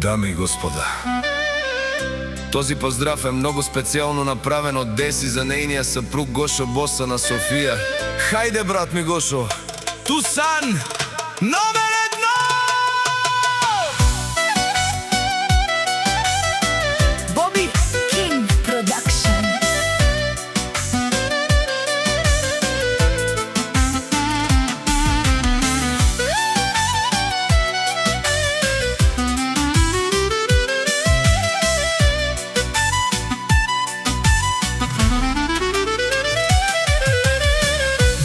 Дами и господа, този поздрав е многу специјално направен од Деси за нејниот сапруг Гошо Боса на Софија. Хајде, брат ми Гошо, Тусан, номер 1! Bobby King Production.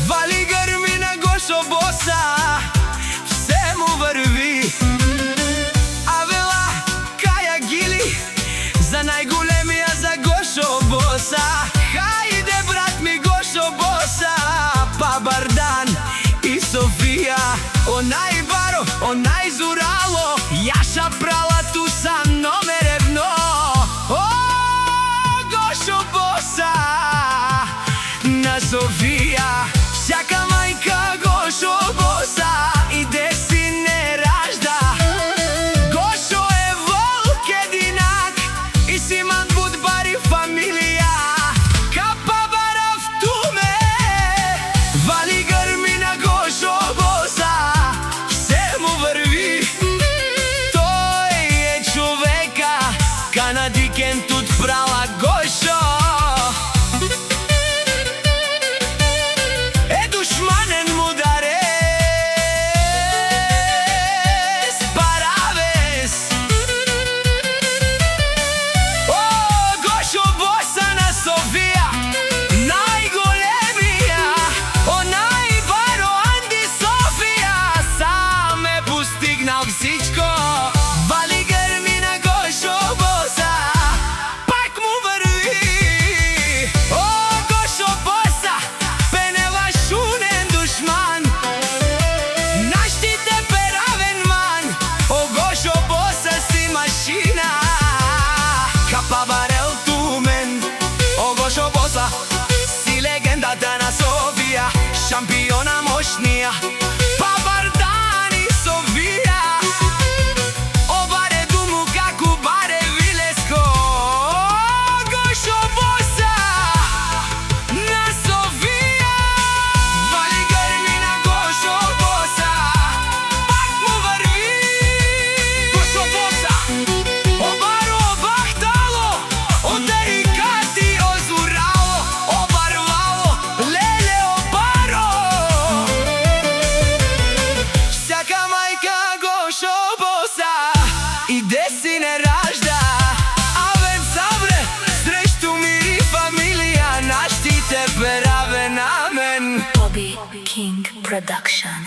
Вали грми на Гошо Боса, все му върви. Авела, Каја Гили, за најголемија за Гошо Боса. Хајде, брат ми Гошо Боса, па Бардан и Софија. Онај баро, онај зурало, Јаша прала Тусан номер 1. О, Гошо Боса на Софија. Всяка мајка Гошо Боса и Деси не ражда. Гошо е волк единак и Симан Будбари фамилија. Капа барав туме, вали грми на Гошо Боса, все му върви. Тој е човека, канадикен тут прала Гошо. Душманен мударес, паравес. О, Гошо Боса на Софија, најголемија. Онај баро Анди Софија, сам е постигнал всичко. Вали грми на Гошо Боса, пак му върви. О, Гошо Боса, пенева шунен душман, наштите перавен ман. О, Гошо Боса си машина, капа барел тумен. О, Гошо Боса си легендата на Софија, шампиона мощнија, па Бардан и Софија. О, баре думу како баре Вилеско. О, Гошо Боса на Софија. Вали грми на Гошо Боса, пак му върви. Гошо Боса, о баро бахтало, о дерикати озурало, о барвало, леле о баро. Всяка мајка Гошо Боса и Деси не ражда. Авен сабре, срешту мири фамилија, наштите перавен амен. Bobby King Production.